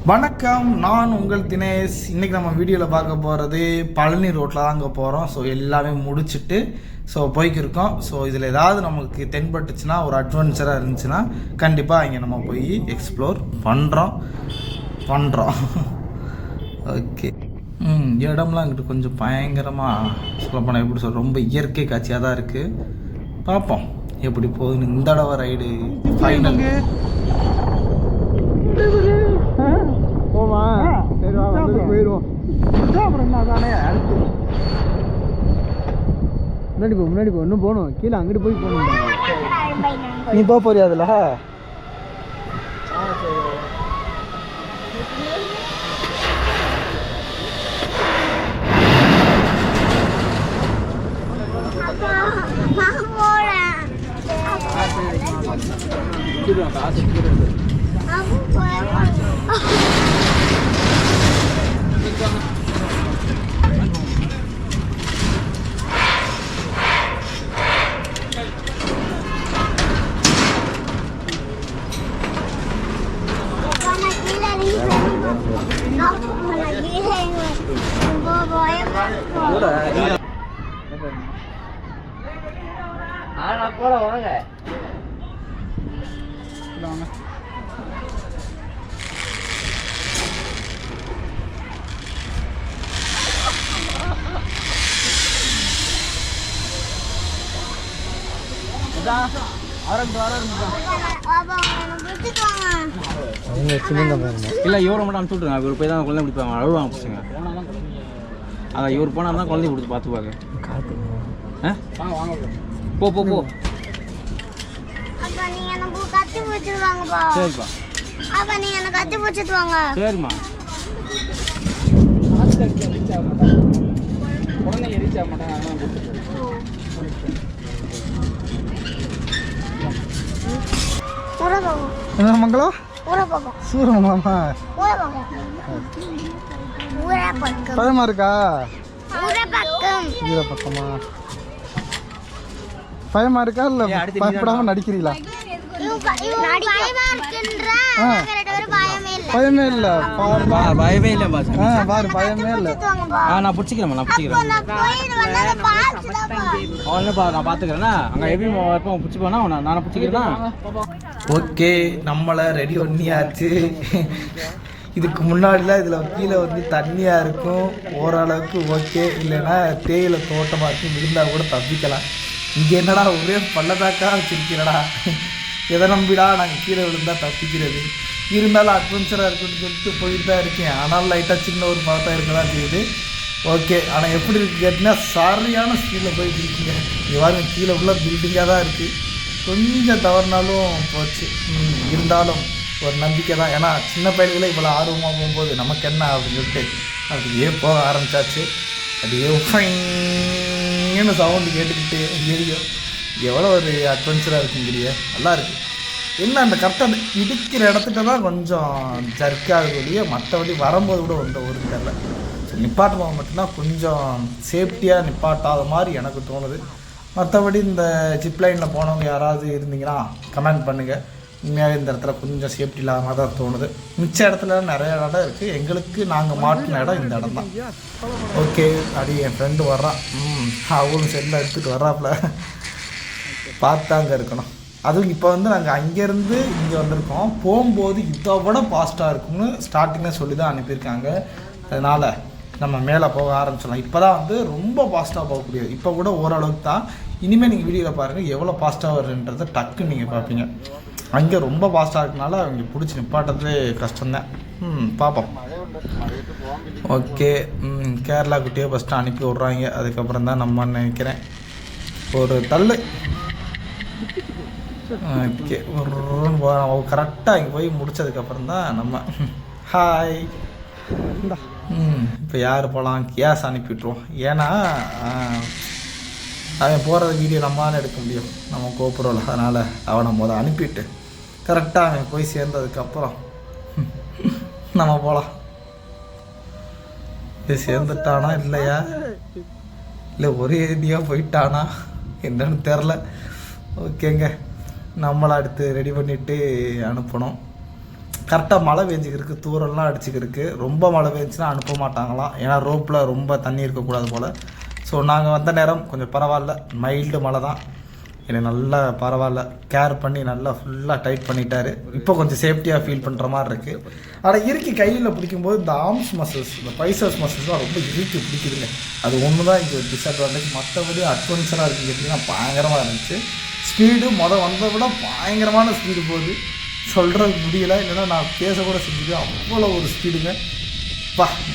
வணக்கம், நான் உங்கள் தினேஷ். இன்றைக்கி நம்ம வீடியோவில் பார்க்க போகிறது பழனி ரோட்டில் தான் அங்கே போகிறோம். ஸோ எல்லாமே முடிச்சுட்டு போய்க்கிருக்கோம். ஸோ இதில் ஏதாவது நமக்கு தென்பட்டுச்சுன்னா, ஒரு அட்வென்ச்சராக இருந்துச்சுன்னா கண்டிப்பாக இங்கே நம்ம போய் எக்ஸ்ப்ளோர் பண்ணுறோம். ஓகே. இடம்லாம் இங்கிட்டு கொஞ்சம் பயங்கரமாக சொல்லப்போனால் எப்படி சொல்கிறோம், ரொம்ப இயற்கை காட்சியாக தான் இருக்குது. பார்ப்போம் எப்படி போகுதுன்னு. இந்த தடவை ரைடு ஃபைனல் போயிடுவோம். முன்னாடி போ இன்னும் போகணும். கீழே அங்கிட்டு போய் போகணும். நீ போக போறியா அதில்? போல வாங்க. இல்லை இவரை மட்டும் அனுப்பிச்சு விட்ருங்க. இவர் போய் தான் குழந்தை பிடிப்பாங்க, அழுவாங்க பசங்க. அதான் இவர் போனால் தான் குழந்தை கொடுத்து பார்த்துப்பாங்க. போ போ போ. சரிப்பா. சரிம்மா. குழந்தைங்க ரீச் ஆக மாட்டாங்க. என்ன மங்களம்? சூரமங்கலமா? பயமா இருக்கா? பக்கமா பயமா இருக்கா? இல்ல பயப்படாம நடிக்கிறீங்களா? பயமே இல்ல. பயமே இல்லை பாரு, பயமே இல்லை. நான் பிடிச்சிக்கிறேன். நான் பார்த்துக்கிறேன்னா அங்கே எப்படி பிடிச்சி போனா நானே பிடிச்சிக்கிறேன்னா. ஓகே, நம்மளை ரெடி பண்ணியாச்சு. இதுக்கு முன்னாடிலாம் இதில் கீழே தண்ணியாக இருக்கும், ஓரளவுக்கு ஓகே. இல்லைன்னா தேயிலை தோட்டமாக இருக்கும், விழுந்தால் கூட தப்பிக்கலாம். இங்கே என்னடா ஒரே பள்ளத்தாக்கா வச்சிருக்கிறடா, எதை நம்பிடா நாங்கள் கீழே விழுந்தால் தப்பிக்கிறது. இருந்தாலும் அட்வென்ச்சராக இருக்குன்னு சொல்லிட்டு போயிட்டு தான் இருக்கேன். ஆனால் லைட்டாக சின்ன ஒரு பழத்தாக இருக்க தான் செய்யுது. ஓகே, ஆனால் எப்படி இருக்குது கேட்டிங்கன்னா, சரியான ஸ்பீடில் போயிட்டு இருக்கீங்க. இவ்வாறு கீழே உள்ள பில்டிங்காக தான் இருக்குது. கொஞ்சம் தவறுனாலும் போச்சு. இருந்தாலும் ஒரு நம்பிக்கை தான். ஏன்னா சின்ன பையன்களே இவ்வளோ ஆர்வமாக போகும்போது நமக்கு என்ன அப்படின்னு சொல்லிட்டு அப்படியே போக ஆரம்பித்தாச்சு. அப்படியே ஃபைன்னு சவுண்டு கேட்டுக்கிட்டு ஐயோ எவ்வளோ ஒரு அட்வென்ச்சராக இருக்குங்கிறிய. நல்லா இருக்குது. என்ன அந்த கரெக்டாக அந்த இடிக்கிற இடத்துக்கு தான் கொஞ்சம் ஜர்க்காகக்கூடிய, மற்றபடி வரும்போது கூட ஒரு தெரியல. நிப்பாட்டும் போது மட்டும்தான் கொஞ்சம் சேஃப்டியாக நிப்பாட்டாத மாதிரி எனக்கு தோணுது. மற்றபடி இந்த ஜிப்லைனில் போனவங்க யாராவது இருந்தீங்கன்னா கமெண்ட் பண்ணுங்கள். உண்மையாகவே இந்த இடத்துல கொஞ்சம் சேஃப்டி இல்லாமல் தான் தோணுது. மிச்ச இடத்துல நிறைய இடம் இருக்குது. எங்களுக்கு நாங்கள் மாட்டின இடம் இந்த இடம் தான். ஓகே, அப்படி என் ஃப்ரெண்டு வர்றான். அவளும் செல்லில் எடுத்துகிட்டு வர்றாப்புல. பார்த்து அங்கே இருக்கணும். அதுவும் இப்போ நாங்கள் அங்கேருந்து இங்கே வந்திருக்கோம். போகும்போது இதை விட ஃபாஸ்ட்டாக இருக்கும்னு ஸ்டார்டிங்கில் சொல்லி தான் அனுப்பியிருக்காங்க. அதனால் நம்ம மேலே போக ஆரம்பிச்சிடலாம். இப்போ தான் ரொம்ப ஃபாஸ்ட்டாக போகக்கூடியது. இப்போ கூட ஓரளவுக்கு தான். இனிமேல் நீங்கள் வீடியோவில் பாருங்கள் எவ்வளோ ஃபாஸ்ட்டாக வருன்றதை டக்குன்னு நீங்கள் பார்ப்பீங்க. அங்கே ரொம்ப ஃபாஸ்ட்டாக இருக்கனால அவங்க பிடிச்சி நிப்பாட்டதே கஷ்டம்தான். பார்ப்போம். ஓகே, கேரளா குட்டியே ஃபஸ்ட்டு அனுப்பி விட்றாங்க. அதுக்கப்புறம் தான் நம்ம நினைக்கிறேன் ஒரு தள்ளு. ஓகே, ஒரு கரெக்டாக இங்கே போய் முடித்ததுக்கப்புறம் தான் நம்ம ஹாய். இப்போ யார் போகலாம்? கேஸ் அனுப்பிவிட்ருவோம். ஏன்னா அவன் போகிறது வீடியோ நம்மளால எடுக்க முடியும், நம்ம கோபுரோவில். அதனால் அவனை முதல் அனுப்பிட்டு கரெக்டாக அவன் போய் சேர்ந்ததுக்கப்புறம் நம்ம போகலாம். இது சேர்ந்துட்டானா இல்லையா, இல்லை ஒரே ஏரியாக போயிட்டானா என்னன்னு தெரில. ஓகேங்க, நம்மளை அடுத்து ரெடி பண்ணிவிட்டு அனுப்பணும். கரெக்டாக மழை பெஞ்சிக்கிருக்கு, தூரம்லாம் அடிச்சுக்கிருக்கு. ரொம்ப மழை பெஞ்சுன்னா அனுப்ப மாட்டாங்களாம், ஏன்னா ரோப்பில் ரொம்ப தண்ணி இருக்கக்கூடாது போல். ஸோ நாங்கள் வந்த நேரம் கொஞ்சம் பரவாயில்ல, மைல்டு மழை தான். எனக்கு நல்லா பரவாயில்ல, கேர் பண்ணி நல்லா ஃபுல்லாக டைட் பண்ணிட்டாரு. இப்போ கொஞ்சம் சேஃப்டியாக ஃபீல் பண்ணுற மாதிரி இருக்குது. ஆனால் இறுக்கி கையில் பிடிக்கும்போது இந்த ஆர்ம்ஸ் மசில்ஸ், இந்த பைசப்ஸ் மசில்ஸ்லாம் ரொம்ப இறுக்கி பிடிக்குதுங்க. அது ஒன்று தான் இங்கே டிஸ்அட்வான்டேஜ். மற்றபடி அட்வென்ச்சராக இருக்குன்னு கேட்டிங்கன்னா பயங்கரமாக இருந்துச்சு. ஸ்பீடு வந்ததை விட பயங்கரமான ஸ்பீடு போகுது, சொல்கிறது முடியல. இல்லைன்னா நான் பேசக்கூட செஞ்சுருக்கேன், அவ்வளோ ஒரு ஸ்பீடுங்க.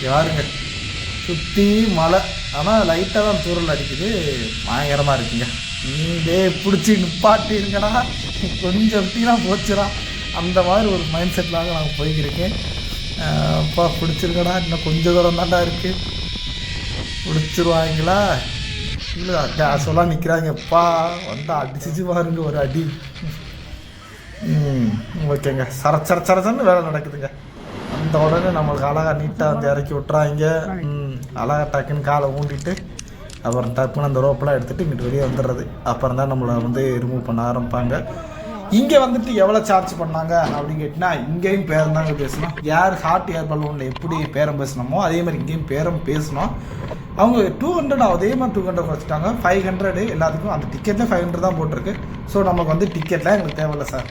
யாருங்க சுற்றி மழை, ஆனால் லைட்டாக தான் தூரல் அடிக்குது, பயங்கரமாக இருக்குங்க. நீங்களே பிடிச்சி நிப்பாட்டிருங்கடா, கொஞ்சம் விட்டினா போச்சுடா, அந்த மாதிரி ஒரு மைண்ட் செட்டில் நான் போய்க்கிருக்கேன். அப்பா பிடிச்சிருக்கடா, இன்னும் கொஞ்சம் தூரம் தாண்டா இருக்குது, பிடிச்சிருவாங்களா இல்லை கேஷெல்லாம் நிற்கிறாங்கப்பா, வந்து அடிச்சிச்சு பாருங்க ஒரு அடி. ஓகேங்க, சரச்சரன்னு வேலை நடக்குதுங்க. அந்த உடனே நம்மளுக்கு அழகாக நீட்டாக வந்து இறக்கி விட்றாங்க. அழகாக டக்குன்னு காலை ஊண்டிட்டு அப்புறம் டக்குன்னு அந்த ரோப்பெல்லாம் எடுத்துகிட்டு இங்கிட்டு வெளியே வந்துடுறது. அப்புறம் தான் நம்மளை வந்து ரிமூவ் பண்ண ஆரம்பிப்பாங்க. இங்கே வந்துட்டு எவ்வளோ சார்ஜ் பண்ணாங்க அப்படின்னு கேட்டிங்கன்னா, இங்கேயும் பேரம் தாங்க பேசணும். யார் ஹாட் ஏர் பலூனில் எப்படி பேரம் பேசணுமோ அதே மாதிரி இங்கேயும் பேரம் பேசணும். அவங்க 200 அதே மாதிரி 200 குறைச்சிட்டாங்க. 500 எல்லாத்துக்கும். அந்த டிக்கெட்டில் 500 தான் போட்டிருக்கு. ஸோ நமக்கு வந்து டிக்கெட்லாம் எங்களுக்கு தேவையில்லை சார்,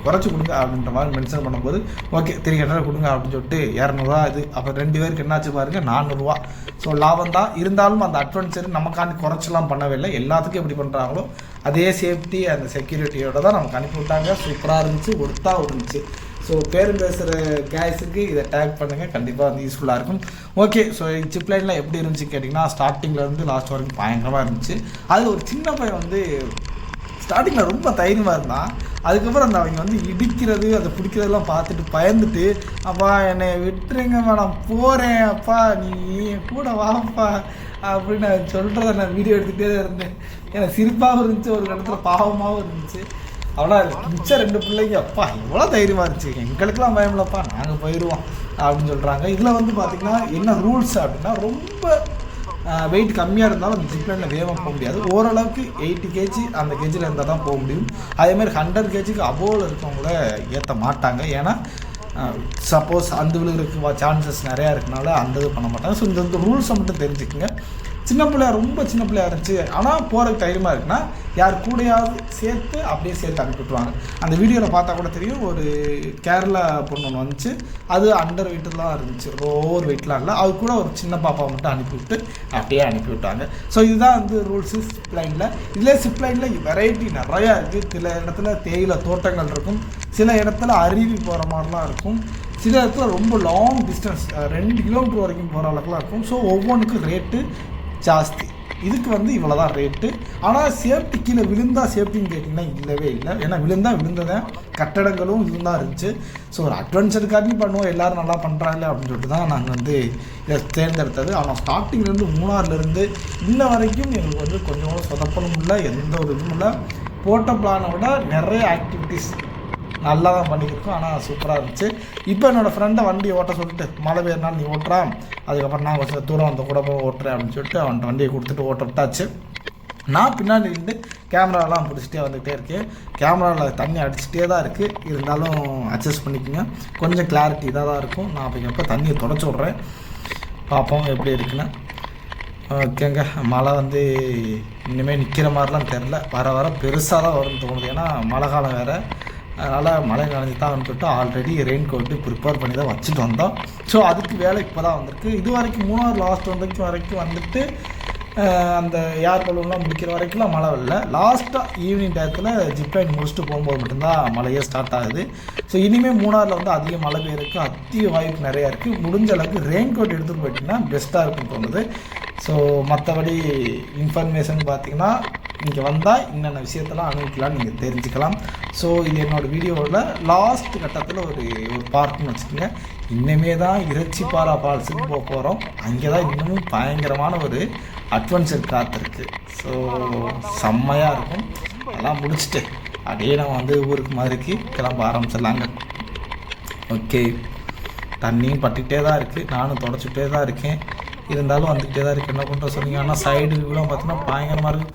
குறைச்சி கொடுங்க அப்படின்ற மாதிரி மென்ஷன் பண்ணும்போது ஓகே 300 கொடுங்க அப்படின்னு சொல்லிட்டு 200 இது. அப்போ 2 பேருக்கு என்னாச்சு பாருங்க, 400. ஸோ லாபம் தான். இருந்தாலும் அந்த அட்வென்ச்சர் நமக்காண்டி குறைச்சலாம் பண்ணவே இல்லை. எல்லாத்துக்கும் எப்படி பண்ணுறாங்களோ அதே சேஃப்டி அந்த செக்யூரிட்டியோட தான் நமக்கு அனுப்பி விட்டாங்க. சூப்பராக இருந்துச்சு, ஒர்த்தாக இருந்துச்சு. ஸோ பேரும் பேசுகிற கேஸுக்கு இதை டேக் பண்ணுங்கள், கண்டிப்பாக வந்து யூஸ்ஃபுல்லாக இருக்கும். ஓகே, ஸோ ஜிப் லைனில் எப்படி இருந்துச்சு கேட்டிங்கன்னா, ஸ்டார்டிங்லேருந்து லாஸ்ட் வரைக்கும் பயங்கரமாக இருந்துச்சு. அது ஒரு சின்ன பையன் வந்து ஸ்டார்டிங்கில் ரொம்ப தைரியமாக இருந்தான். அதுக்கப்புறம் அந்த அவங்க வந்து இடிக்கிறது அதை பிடிக்கிறதெல்லாம் பார்த்துட்டு பயந்துட்டு, அப்பா என்னை விட்டுருங்கம்மா நான் போகிறேன், அப்பா நீ கூட வாப்பா அப்படின்னு நான் சொல்கிறத நான் வீடியோ எடுத்துகிட்டே தான் இருந்தேன். எனக்கு சிரிப்பாகவும் இருந்துச்சு, ஒரு இடத்துல பாவமாகவும் இருந்துச்சு. அவ்வளோ மிச்சம் 2 பிள்ளைங்க அப்பா இவ்வளோ தைரியமாக இருந்துச்சு, எங்களுக்கெல்லாம் பயம் இல்லைப்பா நாங்கள் போயிடுவோம் அப்படின்னு சொல்கிறாங்க. இதில் வந்து பார்த்திங்கன்னா என்ன ரூல்ஸ் அப்படின்னா, ரொம்ப வெயிட் கம்மியாக இருந்தாலும் அந்த ஜிப்லைனில் வேகமாக போக முடியாது. ஓரளவுக்கு 80 kg அந்த கேஜியில் இருந்தால் தான் போக முடியும். அதேமாதிரி 100 kg அபோவில் இருக்கவங்கள ஏற்ற மாட்டாங்க. ஏன்னா சப்போஸ் அந்த விழுகிறதுக்கு சான்சஸ் நிறையா இருக்கனால அந்த இது பண்ண மாட்டாங்க. ஸோ இந்த ரூல்ஸை மட்டும் தெரிஞ்சுக்கோங்க. சின்ன பிள்ளையா ரொம்ப சின்ன பிள்ளையா இருந்துச்சு, ஆனால் போகிறதுக்கு தைரியமாக இருக்குன்னா யார் கூடையாவது சேர்த்து அப்படியே சேர்த்து அனுப்பிவிட்டுருவாங்க. அந்த வீடியோவில் பார்த்தா கூட தெரியும், ஒரு கேரளா பொண்ணு ஒன்று வந்துச்சு, அது அண்டர் வெயிட்லாம் இருந்துச்சு, ஓவர் வெயிட்லாம் இல்லை, அது கூட ஒரு சின்ன பாப்பாவை மட்டும் அனுப்பிவிட்டு அப்படியே அனுப்பிவிட்டாங்க. ஸோ இதுதான் வந்து ரூல்ஸு சிப் லைனில். இதிலே சிப் லைனில் வெரைட்டி நிறையா இருக்குது. சில இடத்துல தேயிலை தோட்டங்கள் இருக்கும், சில இடத்துல அருவி போகிற மாதிரிலாம் இருக்கும், சில இடத்துல ரொம்ப லாங் டிஸ்டன்ஸ் 2 கிலோமீட்டர் வரைக்கும் போகிற அளவுக்குலாம் இருக்கும். ஸோ ஒவ்வொன்றுக்கும் ரேட்டு ஜாஸ்தி. இதுக்கு வந்து இவ்வளோ தான் ரேட்டு. ஆனால் சேஃப்டி கீழே விழுந்தா சேஃப்டின்னு கேட்டிங்கன்னா இல்லவே இல்லை. ஏன்னா விழுந்ததான் கட்டடங்களும் இதுதான் இருந்துச்சு. ஸோ ஒரு அட்வென்ச்சருக்காண்டி பண்ணுவோம், எல்லோரும் நல்லா பண்ணுறாங்களே அப்படின்னு சொல்லிட்டு தான் நாங்கள் வந்து இதை தேர்ந்தெடுத்தது. ஆனால் ஸ்டார்டிங்லேருந்து மூணாறுலேருந்து இன்ன வரைக்கும் எங்களுக்கு வந்து கொஞ்சம் சொதப்பலும் இல்லை, எந்த ஒரு இதுவும் இல்லை. போட்ட பிளானை விட நிறைய ஆக்டிவிட்டீஸ் நல்லா தான் பண்ணியிருக்கோம். ஆனால் சூப்பராக இருந்துச்சு. இப்போ என்னோடய ஃப்ரெண்டை வண்டியை ஓட்ட சொல்லிட்டு, மழை பெய்யறனால நீ ஓட்டுறான், அதுக்கப்புறம் நான் கொஞ்சம் தூரம் அந்த கூட போய் ஓட்டுறேன் அப்படின்னு சொல்லிட்டு அவன்கிட்ட வண்டியை கொடுத்துட்டு ஓட்ட விட்டாச்சு. நான் பின்னாடி நின்று கேமராலாம் பிடிச்சிட்டே வந்துகிட்டே இருக்கேன். கேமராவில் தண்ணி அடிச்சுட்டே தான் இருக்குது, இருந்தாலும் அட்ஜஸ்ட் பண்ணிக்கோங்க, கொஞ்சம் கிளாரிட்டி இதாக தான் இருக்கும். நான் அப்போ தண்ணியை தொடச்சி விட்றேன், பார்ப்போம் எப்படி இருக்குன்னு. ஓகேங்க, மழை வந்து இனிமேல் நிற்கிற மாதிரிலாம் தெரில, வர வர பெருசாக தான் வரும்னு தோணுது. ஏன்னா மழை காலம் வேறு, அதனால் மழை நனைஞ்சி தான் வந்துட்டு ஆல்ரெடி ரெயின் கோட்டு ப்ரிப்பேர் பண்ணி தான் வச்சுட்டு வந்தோம். ஸோ அதுக்கு வேலை இப்போ தான் வந்திருக்கு. இது வரைக்கும் மூணாறு லாஸ்ட் வரைக்கும் வந்துட்டு அந்த ஏர் பலூன்லாம் முடிக்கிற வரைக்கும்லாம் மழை இல்லை. லாஸ்ட்டாக ஈவினிங் டயத்தில் ஜிப்லைன் முடிச்சுட்டு போகும்போது மட்டும்தான் மழையே ஸ்டார்ட் ஆகுது. ஸோ இனிமேல் மூணாறில் வந்து அதிக மழை பெய்யறதுக்கு அதிக வாய்ப்பு நிறையா இருக்குது. முடிஞ்ச அளவுக்கு ரெயின் கோட் எடுத்துகிட்டு போயிட்டிங்கன்னா பெஸ்ட்டாக இருக்குன்னு தோணுது. ஸோ மற்றபடி இன்ஃபர்மேஷன் பார்த்திங்கன்னா இங்கே வந்தால் என்னென்ன விஷயத்தெல்லாம் அனுபவிக்கலாம்னு நீங்கள் தெரிஞ்சுக்கலாம். ஸோ இது என்னோடய வீடியோவில் லாஸ்ட் கட்டத்தில் ஒரு பார்க்குன்னு வச்சுக்கோங்க. இன்னுமே தான் இறைச்சிப்பாறை ஃபால்ஸுக்கு போக போகிறோம். அங்கே தான் இன்னமும் பயங்கரமான ஒரு அட்வென்ச்சர் காத்திருக்கு. ஸோ செம்மையாக இருக்கும். அதெல்லாம் முடிச்சுட்டு அப்படியே நம்ம வந்து ஊருக்கு மாதிரிக்கு கிளம்ப ஆரம்பிச்சிடலாங்க. ஓகே, தண்ணியும் பட்டுக்கிட்டே தான் இருக்குது, நானும் தொடச்சிக்கிட்டே தான் இருக்கேன், இருந்தாலும் வந்துக்கிட்டே தான் இருக்குது. என்ன பண்ணுற சொன்னீங்க. ஆனால் சைடு வியூலாம் பார்த்தீங்கன்னா பயங்கரமாக இருக்குது.